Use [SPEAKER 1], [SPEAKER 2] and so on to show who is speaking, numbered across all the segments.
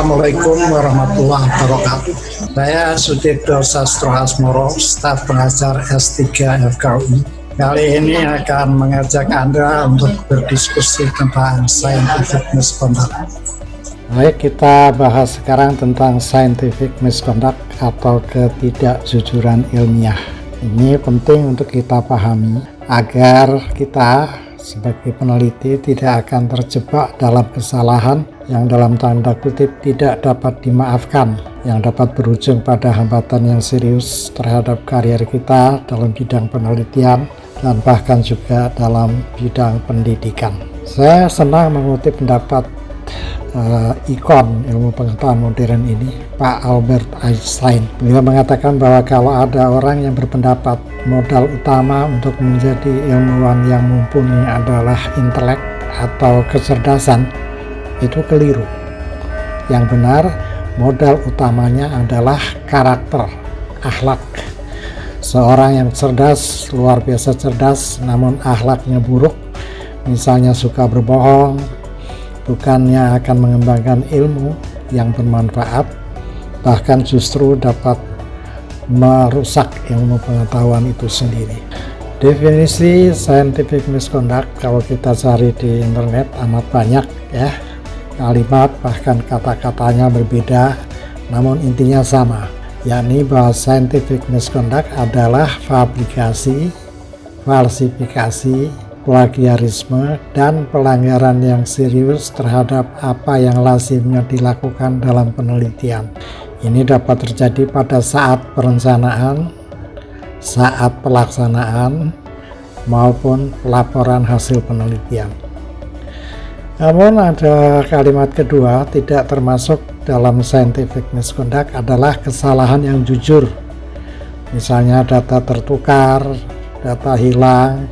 [SPEAKER 1] Assalamualaikum warahmatullahi wabarakatuh. Saya Sucipto Sastro Asmoro, staf pengajar S3 FKUI. Kali ini akan mengajak Anda untuk berdiskusi tentang scientific misconduct.
[SPEAKER 2] Baik, kita bahas sekarang tentang scientific misconduct atau ketidakjujuran ilmiah. Ini penting untuk kita pahami agar kita sebagai peneliti tidak akan terjebak dalam kesalahan yang dalam tanda kutip tidak dapat dimaafkan, yang dapat berujung pada hambatan yang serius terhadap karier kita dalam bidang penelitian dan bahkan juga dalam bidang pendidikan. Saya senang mengutip pendapat ikon ilmu pengetahuan modern ini, Pak Albert Einstein. Beliau mengatakan bahwa kalau ada orang yang berpendapat modal utama untuk menjadi ilmuwan yang mumpuni adalah intelek atau kecerdasan, itu keliru. Yang benar, modal utamanya adalah karakter, akhlak. Seorang yang cerdas, luar biasa cerdas, namun akhlaknya buruk, misalnya suka berbohong, bukannya akan mengembangkan ilmu yang bermanfaat, bahkan justru dapat merusak ilmu pengetahuan itu sendiri. Definisi scientific misconduct kalau kita cari di internet amat banyak ya, kalimat bahkan kata-katanya berbeda, namun intinya sama, yakni bahwa scientific misconduct adalah fabrikasi, falsifikasi, plagiarisme, dan pelanggaran yang serius terhadap apa yang lazimnya dilakukan dalam penelitian. Ini dapat terjadi pada saat perencanaan, saat pelaksanaan, maupun pelaporan hasil penelitian. Namun ada kalimat kedua, tidak termasuk dalam scientific misconduct adalah kesalahan yang jujur. Misalnya data tertukar, data hilang,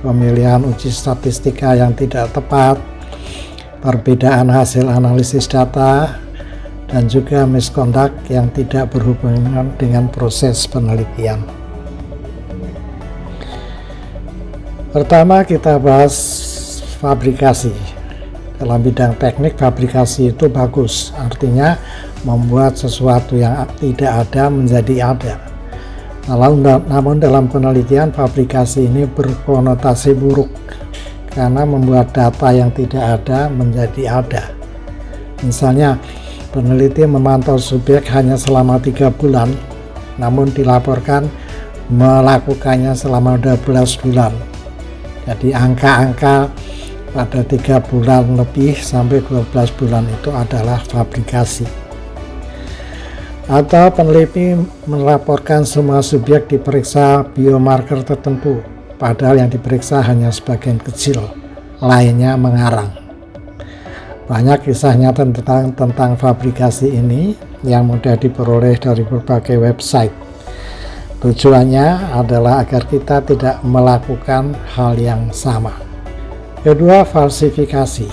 [SPEAKER 2] pemilihan uji statistika yang tidak tepat, perbedaan hasil analisis data, dan juga misconduct yang tidak berhubungan dengan proses penelitian. Pertama kita bahas fabrikasi. Dalam bidang teknik, fabrikasi itu bagus, artinya membuat sesuatu yang tidak ada menjadi ada. Namun dalam penelitian, fabrikasi ini berkonotasi buruk karena membuat data yang tidak ada menjadi ada. Misalnya, peneliti memantau subjek hanya selama 3 bulan, namun dilaporkan melakukannya selama 12 bulan. Jadi angka-angka pada 3 bulan lebih sampai 12 bulan itu adalah fabrikasi. Atau peneliti melaporkan semua subjek diperiksa biomarker tertentu, padahal yang diperiksa hanya sebagian kecil, lainnya mengarang. Banyak kisah nyata tentang fabrikasi ini yang mudah diperoleh dari berbagai website. Tujuannya adalah agar kita tidak melakukan hal yang sama. Kedua, falsifikasi.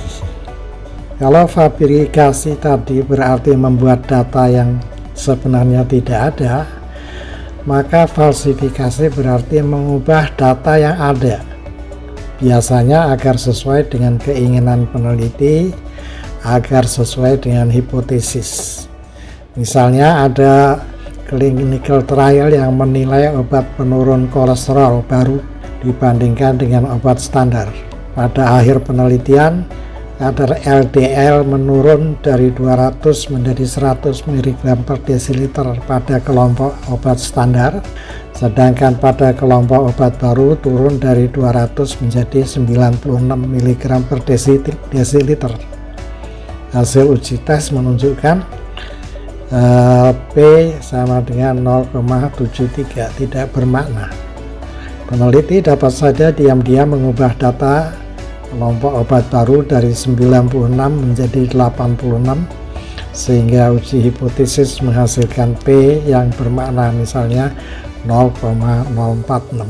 [SPEAKER 2] Kalau fabrikasi tadi berarti membuat data yang sebenarnya tidak ada, maka falsifikasi berarti mengubah data yang ada, biasanya agar sesuai dengan keinginan peneliti, agar sesuai dengan hipotesis. Misalnya ada clinical trial yang menilai obat penurun kolesterol baru dibandingkan dengan obat standar. Pada akhir penelitian, kadar LDL menurun dari 200 menjadi 100 mg per desiliter pada kelompok obat standar, sedangkan pada kelompok obat baru turun dari 200 menjadi 96 mg per desiliter. Hasil uji tes menunjukkan P sama dengan 0,73, tidak bermakna. Peneliti dapat saja diam-diam mengubah data kelompok obat baru dari 96 menjadi 86, sehingga uji hipotesis menghasilkan P yang bermakna misalnya 0,046.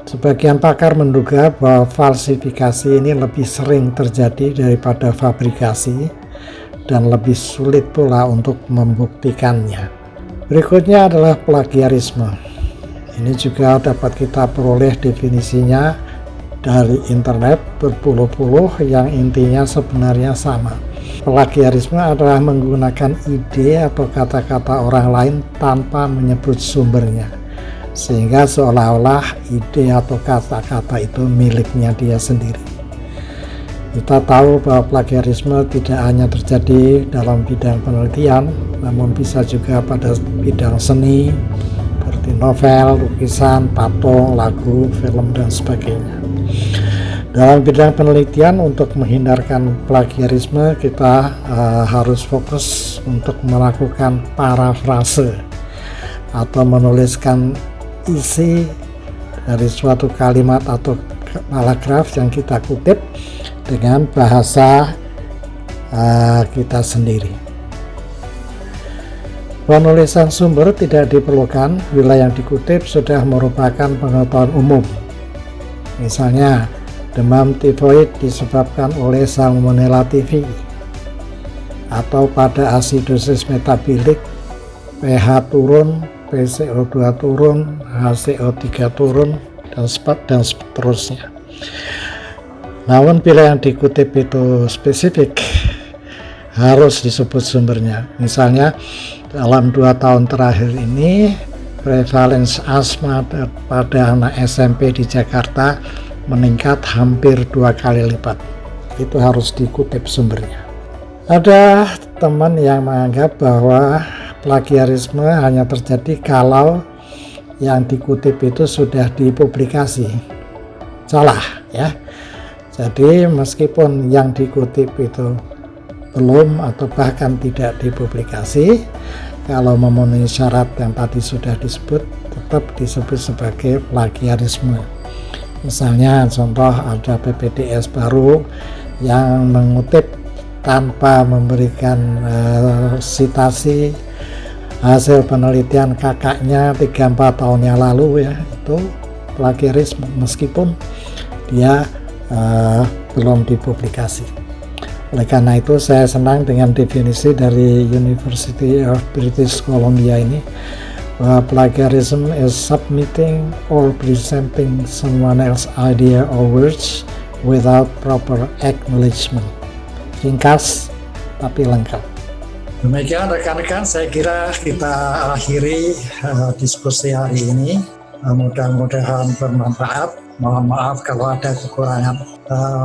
[SPEAKER 2] Sebagian pakar menduga bahwa falsifikasi ini lebih sering terjadi daripada fabrikasi dan lebih sulit pula untuk membuktikannya. Berikutnya adalah plagiarisme. Ini juga dapat kita peroleh definisinya dari internet berpuluh-puluh yang intinya sebenarnya sama. Plagiarisme adalah menggunakan ide atau kata-kata orang lain tanpa menyebut sumbernya, sehingga seolah-olah ide atau kata-kata itu miliknya dia sendiri. Kita tahu bahwa plagiarisme tidak hanya terjadi dalam bidang penelitian, namun bisa juga pada bidang seni, seperti novel, lukisan, patung, lagu, film, dan sebagainya. Dalam bidang penelitian, untuk menghindarkan plagiarisme, kita harus fokus untuk melakukan parafrase atau menuliskan isi dari suatu kalimat atau paragraf yang kita kutip dengan bahasa kita sendiri. Penulisan sumber tidak diperlukan bila yang dikutip sudah merupakan pengetahuan umum. Misalnya, demam tifoid disebabkan oleh Salmonella typhi, atau pada asidosis metabilik pH turun, PCO2 turun, HCO3 turun, dan seterusnya. Namun bila yang dikutip itu spesifik, harus disebut sumbernya. Misalnya, dalam 2 tahun terakhir ini prevalence asma pada anak SMP di Jakarta meningkat hampir 2 kali lipat. Itu harus dikutip sumbernya. Ada teman yang menganggap bahwa plagiarisme hanya terjadi kalau yang dikutip itu sudah dipublikasi. Salah ya. Jadi meskipun yang dikutip itu belum atau bahkan tidak dipublikasi, kalau memenuhi syarat yang tadi sudah disebut, tetap disebut sebagai plagiarisme. Misalnya contoh ada PPDS baru yang mengutip tanpa memberikan sitasi hasil penelitian kakaknya 3-4 tahun yang lalu ya, itu plagiarisme meskipun dia belum dipublikasi. Oleh karena itu saya senang dengan definisi dari University of British Columbia ini, plagiarism is submitting or presenting someone else's idea or words without proper acknowledgement. Ringkas tapi lengkap.
[SPEAKER 1] Demikian rekan-rekan, saya kira kita akhiri diskusi hari ini. Mudah-mudahan bermanfaat. Mohon maaf kalau ada kekurangan.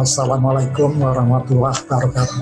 [SPEAKER 1] Assalamualaikum warahmatullahi wabarakatuh.